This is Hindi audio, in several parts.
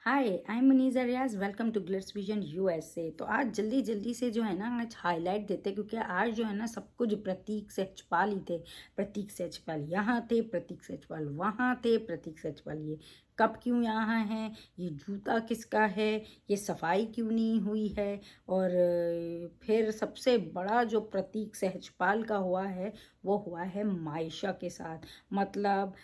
Hi, I am Muniza Riaz. Welcome to Glitz Vision USA. तो आज जल्दी जल्दी से जो है ना आज हाईलाइट देते, क्योंकि आज जो है ना सब कुछ प्रतीक सचपाल ही थे। प्रतीक सचपाल यहाँ थे, प्रतीक सचपाल वहाँ थे, प्रतीक सचपाल ये कब क्यों यहाँ है, ये जूता किसका है, ये सफाई क्यों नहीं हुई है। और फिर सबसे बड़ा जो प्रतीक सहजपाल का हुआ है वो हुआ है मायशा के साथ। मतलब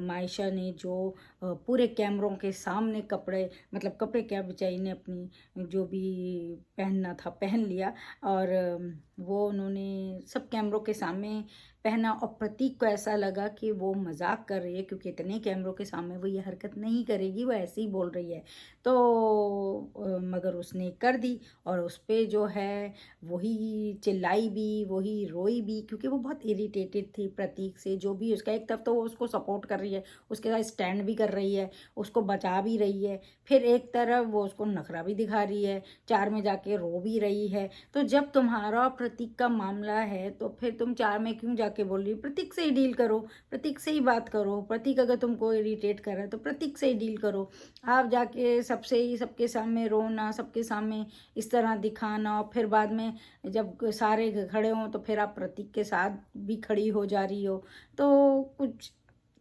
मायशा ने जो पूरे कैमरों के सामने कपड़े, मतलब कपड़े क्या, बेचारी ने अपनी जो भी पहनना था पहन लिया। और वो उन्होंने सब कैमरों के सामने पहना। और प्रतीक को ऐसा लगा कि वो मजाक कर रही है, क्योंकि इतने कैमरों के सामने वो ये हरकत नहीं करेगी, वो ऐसे ही बोल रही है। तो मगर उसने कर दी। और उस पर जो है वही चिल्लाई भी, वही रोई भी, क्योंकि वो बहुत इरिटेटेड थी प्रतीक से। जो भी उसका, एक तरफ तो वो उसको सपोर्ट कर रही है, उसके साथ स्टैंड भी कर रही है, उसको बचा भी रही है, फिर एक तरफ वो उसको नखरा भी दिखा रही है, चार में जाके रो भी रही है। तो जब तुम्हारा प्रतीक का मामला है तो फिर तुम चार में क्यों जाके बोल रही हो? प्रतीक से ही डील करो, प्रतीक से ही बात करो। प्रतीक अगर तुमको इरिटेट कर रहा है तो प्रतीक से ही डील करो। आप जाके सबसे ही, सबके सामने रोना, सबके सामने इस तरह दिखाना, और फिर बाद में जब सारे खड़े हों तो फिर आप प्रतीक के साथ भी खड़ी हो जा रही हो। तो कुछ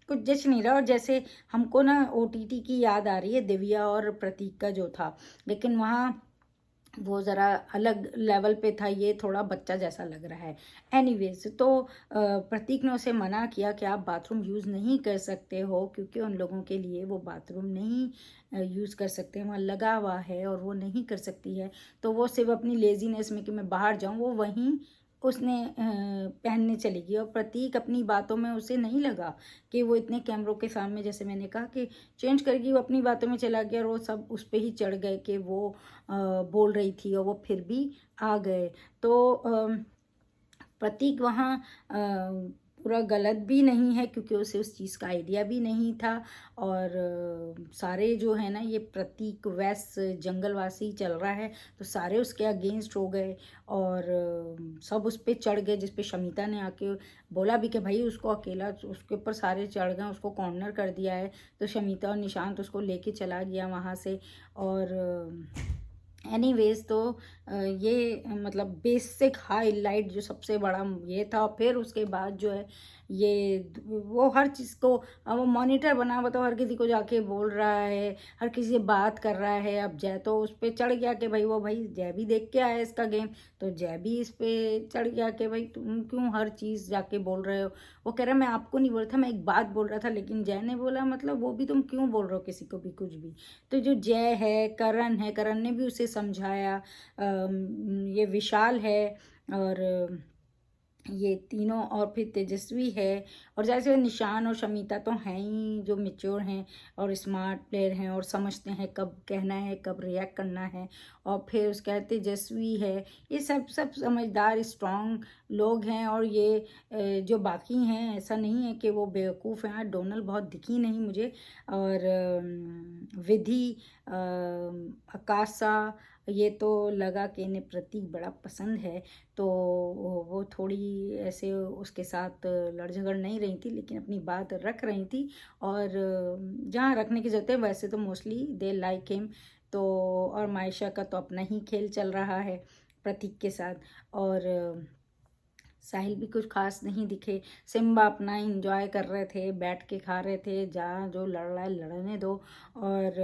कुछ जच नहीं रहा। और जैसे हमको ना ओटीटी की याद आ रही है दिव्या और प्रतीक का जो था, लेकिन वहाँ वो ज़रा अलग लेवल पे था, ये थोड़ा बच्चा जैसा लग रहा है। एनीवेज, तो प्रतीक ने उसे मना किया कि आप बाथरूम यूज़ नहीं कर सकते हो, क्योंकि उन लोगों के लिए वो बाथरूम नहीं यूज़ कर सकते, वहाँ लगा हुआ है और वो नहीं कर सकती है। तो वो सिर्फ अपनी लेजीनेस में कि मैं बाहर जाऊँ, वो वहीं उसने पहनने चली गई। और प्रतीक अपनी बातों में उसे नहीं लगा कि वो इतने कैमरों के सामने, जैसे मैंने कहा कि चेंज करेगी, वो अपनी बातों में चला गया और वो सब उस पर ही चढ़ गए कि वो बोल रही थी, और वो फिर भी आ गए। तो प्रतीक वहाँ पूरा गलत भी नहीं है, क्योंकि उसे उस चीज़ का आइडिया भी नहीं था। और सारे जो है ना, ये प्रतीक वैश्य जंगलवासी चल रहा है, तो सारे उसके अगेंस्ट हो गए। और सब उस पर चढ़ गए, जिस पे शमिता ने आके बोला भी कि भाई उसको अकेला, उसके ऊपर सारे चढ़ गए, उसको कॉर्नर कर दिया है। तो शमिता और निशांत उसको लेके चला गया वहाँ से। और एनीवेज, तो ये मतलब बेसिक हाईलाइट जो सबसे बड़ा ये था। और फिर उसके बाद जो है ये वो हर चीज़ को, वो मॉनिटर बना, बताओ, हर किसी को जाके बोल रहा है, हर किसी से बात कर रहा है। अब जय तो उस पर चढ़ गया कि भाई, वो भाई जय भी देख के आया इसका गेम, तो जय भी इस पे चढ़ गया कि भाई तुम क्यों हर चीज़ जाके बोल रहे हो। वो कह रहा मैं आपको नहीं बोल रहा था, मैं एक बात बोल रहा था। लेकिन जय ने बोला मतलब वो भी तुम क्यों बोल रहे हो किसी को भी कुछ भी। तो जो जय है, करण ने भी उसे समझाया। ये विशाल है, और ये तीनों, और फिर तेजस्वी है। और जैसे निशान और शमिता तो हैं ही जो मेच्योर हैं और स्मार्ट प्लेयर हैं, और समझते हैं कब कहना है, कब रिएक्ट करना है। और फिर उसका तेजस्वी है, ये सब सब समझदार स्ट्रांग लोग हैं। और ये जो बाकी हैं, ऐसा नहीं है कि वो बेवकूफ़ हैं। डोनल बहुत दिखी नहीं मुझे। और विधि, आकाशा, ये तो लगा कि इन्हें प्रतीक बड़ा पसंद है। तो वो थोड़ी ऐसे उसके साथ लड़ झगड़ नहीं रही थी, लेकिन अपनी बात रख रही थी। और जहाँ रखने की ज़रूरत है, वैसे तो मोस्टली दे लाइक हिम। तो और मायशा का तो अपना ही खेल चल रहा है प्रतीक के साथ। और साहिल भी कुछ खास नहीं दिखे। सिम्बा अपना इंजॉय कर रहे थे, बैठ के खा रहे थे, जहाँ जो लड़ रहा है लड़ने दो। और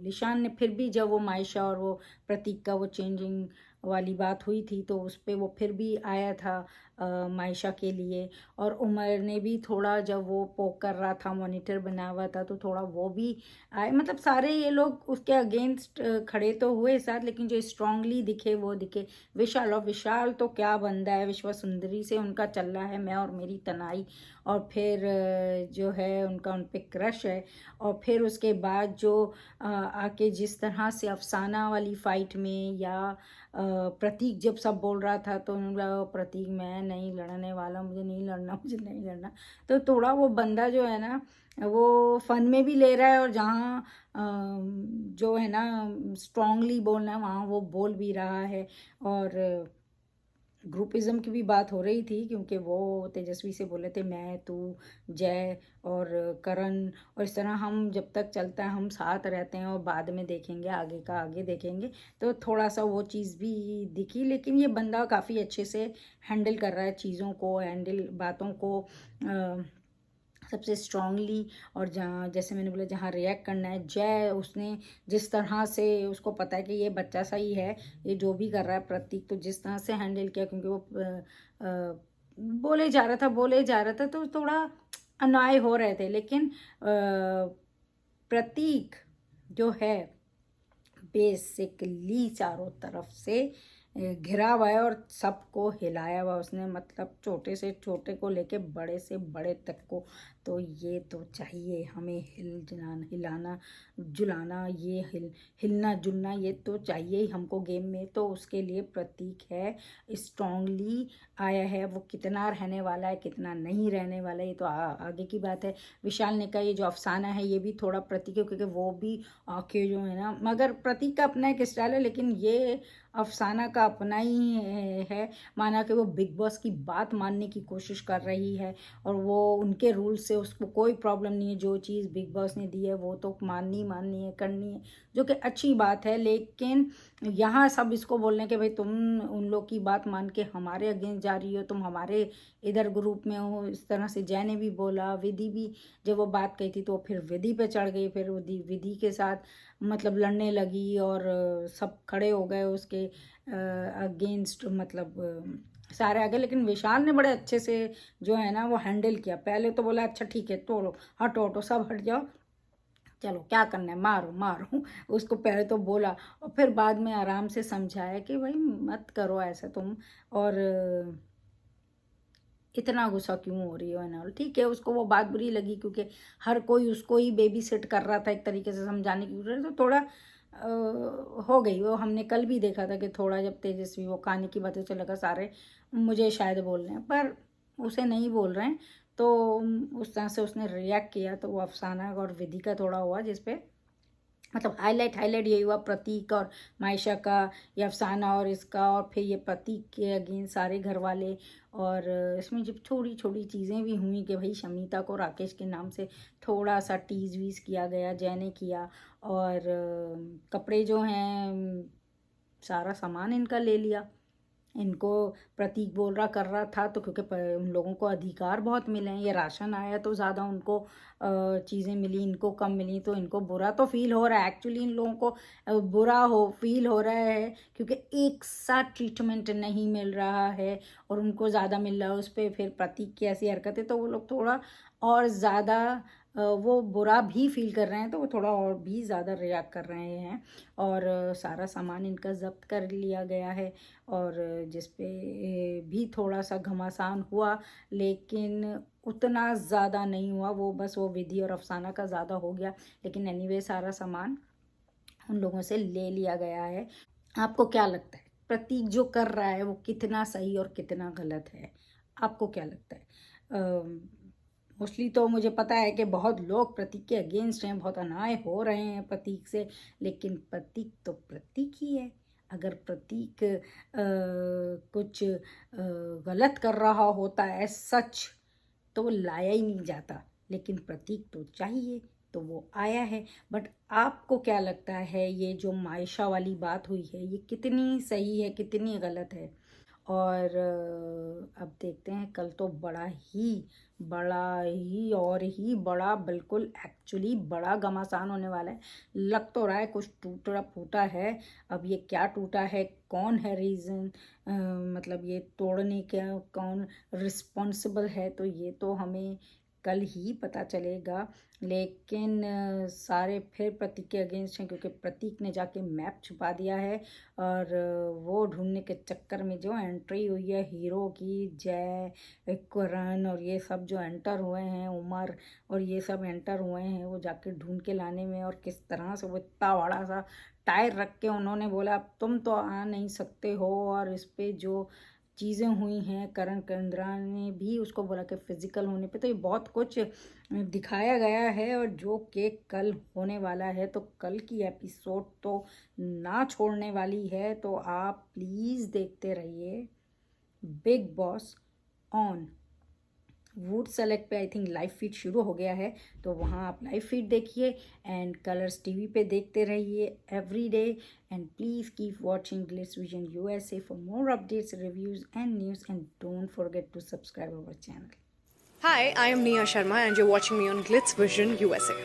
निशान ने फिर भी, जब वो मायशा और वो प्रतीक का वो चेंजिंग वाली बात हुई थी, तो उस पर वो फिर भी आया था मायशा के लिए। और उमर ने भी थोड़ा, जब वो पोक कर रहा था, मॉनिटर बना हुआ था, तो थोड़ा वो भी आए। मतलब सारे ये लोग उसके अगेंस्ट खड़े तो हुए साथ, लेकिन जो स्ट्रांगली दिखे वो दिखे विशाल। और विशाल तो क्या बंदा है, विश्व सुंदरी से उनका चल रहा है, मैं और मेरी तनाई। और फिर जो है उनका उन पे क्रश है। और फिर उसके बाद जो आके जिस तरह से अफसाना वाली फाइट में, या प्रतीक जब सब बोल रहा था, तो उन्होंने बोला प्रतीक मैं नहीं लड़ने वाला, मुझे नहीं लड़ना, मुझे नहीं लड़ना। तो थोड़ा वो बंदा जो है ना, वो फन में भी ले रहा है, और जहाँ जो है ना स्ट्रांगली बोलना है, वहाँ वो बोल भी रहा है। और ग्रुपिज़्म की भी बात हो रही थी, क्योंकि वो तेजस्वी से बोले थे मैं, तू, जय और करण, और इस तरह हम जब तक चलता है हम साथ रहते हैं और बाद में देखेंगे, आगे का आगे देखेंगे। तो थोड़ा सा वो चीज़ भी दिखी, लेकिन ये बंदा काफ़ी अच्छे से हैंडल कर रहा है चीज़ों को, हैंडल बातों को सबसे स्ट्रांगली। और जहाँ, जैसे मैंने बोला, जहाँ रिएक्ट करना है, जय उसने जिस तरह से, उसको पता है कि ये बच्चा सही है, ये जो भी कर रहा है प्रतीक, तो जिस तरह से हैंडल किया, क्योंकि वो बोले जा रहा था तो थोड़ा अनाय हो रहे थे, लेकिन प्रतीक जो है बेसिकली चारों तरफ से घिरा हुआ है और सबको हिलाया हुआ उसने, मतलब छोटे से छोटे को लेके बड़े से बड़े तक को। तो ये तो चाहिए हमें, हिलाना जुलाना, ये हिलना जुलना, ये तो चाहिए ही हमको गेम में। तो उसके लिए प्रतीक है, स्ट्रांगली आया है। वो कितना रहने वाला है कितना नहीं रहने वाला है ये तो आगे की बात है। विशाल ने कहा ये जो अफसाना है ये भी थोड़ा प्रतीक है, क्योंकि वो भी आके जो है ना, मगर प्रतीक का अपना एक स्टाइल है, लेकिन ये अफसाना का अपना ही है। माना कि वो बिग बॉस की बात मानने की कोशिश कर रही है और वो उनके रूल से उसको कोई प्रॉब्लम नहीं है, जो चीज़ बिग बॉस ने दी है वो तो माननी है, करनी है, जो कि अच्छी बात है। लेकिन यहाँ सब इसको बोलने के भाई तुम उन लोग की बात मान के हमारे अगेंस्ट जा रही हो, तुम हमारे इधर ग्रुप में हो, इस तरह से जय ने भी बोला, विधि भी जब वो बात कही थी तो फिर विधि पे चढ़ गई, फिर विधि के साथ मतलब लड़ने लगी और सब खड़े हो गए उसके अगेंस्ट, मतलब सारे आगे। लेकिन विशाल ने बड़े अच्छे से जो है ना वो हैंडल किया। पहले तो बोला अच्छा ठीक है, तोड़ो, हटो हटो सब हट जाओ, चलो क्या करना है, मारो मारो उसको पहले तो बोला, और फिर बाद में आराम से समझाया कि भाई मत करो ऐसा तुम, और इतना गुस्सा क्यों हो रही हो ना। ठीक है, उसको वो बात बुरी लगी, क्योंकि हर कोई उसको ही बेबी सिट कर रहा था एक तरीके से समझाने की कोशिश, तो थोड़ा हो गई वो। हमने कल भी देखा था कि थोड़ा जब तेजस्वी वो कहानी की बातें से लगा सारे मुझे शायद बोल रहे हैं, पर उसे नहीं बोल रहे हैं। तो उस तरह से उसने रिएक्ट किया, तो वो अफसाना और विधि का थोड़ा हुआ, जिसपे मतलब हाईलाइट यही हुआ प्रतीक और मायशा का, ये अफसाना और इसका, और फिर ये प्रतीक के अगेन सारे घर वाले। और इसमें जब छोटी छोटी चीज़ें भी हुई कि भाई शमीता को राकेश के नाम से थोड़ा सा टीज वीज किया गया, जय ने किया, और कपड़े जो हैं सारा सामान इनका ले लिया, इनको प्रतीक बोल रहा कर रहा था, तो क्योंकि उन लोगों को अधिकार बहुत मिले हैं, ये राशन आया तो ज़्यादा उनको चीज़ें मिली, इनको कम मिली, तो इनको बुरा तो फील हो रहा है। एक्चुअली इन लोगों को बुरा हो फील हो रहा है, क्योंकि एक साथ ट्रीटमेंट नहीं मिल रहा है और उनको ज़्यादा मिल रहा है। उस पर फिर प्रतीक की ऐसी हरकतें, तो वो लोग थोड़ा और ज़्यादा वो बुरा भी फील कर रहे हैं, तो वो थोड़ा और भी ज़्यादा रिएक्ट कर रहे हैं। और सारा सामान इनका जब्त कर लिया गया है, और जिस पे भी थोड़ा सा घमासान हुआ, लेकिन उतना ज़्यादा नहीं हुआ। वो बस वो विधि और अफसाना का ज़्यादा हो गया, लेकिन एनीवे सारा सामान उन लोगों से ले लिया गया है। आपको क्या लगता है प्रतीक जो कर रहा है वो कितना सही और कितना गलत है? आपको क्या लगता है? मोस्टली तो मुझे पता है कि बहुत लोग प्रतीक के अगेंस्ट हैं, बहुत अनाय हो रहे हैं प्रतीक से, लेकिन प्रतीक तो प्रतीक ही है। अगर प्रतीक कुछ गलत कर रहा होता है सच, तो वो लाया ही नहीं जाता, लेकिन प्रतीक तो चाहिए, तो वो आया है। बट आपको क्या लगता है ये जो मायशा वाली बात हुई है ये कितनी सही है कितनी गलत है? और अब देखते हैं, कल तो बड़ा ही और ही बड़ा, बिल्कुल एक्चुअली बड़ा घमासान होने वाला है। लग तो रहा है कुछ टूटा फूटा है। अब ये क्या टूटा है, कौन है रीज़न, मतलब ये तोड़ने का कौन रिस्पॉन्सिबल है, तो ये तो हमें कल ही पता चलेगा। लेकिन सारे फिर प्रतीक के अगेंस्ट हैं, क्योंकि प्रतीक ने जाके मैप छुपा दिया है, और वो ढूंढने के चक्कर में जो एंट्री हुई है हीरो की, जय, करण और ये सब जो एंटर हुए हैं, उमर और ये सब एंटर हुए हैं, वो जाके ढूंढ के लाने में, और किस तरह से वो इतना बड़ा सा टायर रख के उन्होंने बोला अब तुम तो आ नहीं सकते हो। और इस पे जो चीज़ें हुई हैं, करण कंद्रा ने भी उसको बोला कि फिजिकल होने पे, तो ये बहुत कुछ दिखाया गया है, और जो कि कल होने वाला है। तो कल की एपिसोड तो ना छोड़ने वाली है, तो आप प्लीज़ देखते रहिए। Big boss on would select पे आई थिंक लाइव फीड शुरू हो गया है, तो वहाँ आप लाइव फीड देखिए एंड कलर्स टीवी पे देखते रहिए every day and please keep watching Glitz Vision USA for more updates reviews and news and don't forget to subscribe our channel. Hi, I am Nia Sharma and you're watching me on Glitz Vision USA.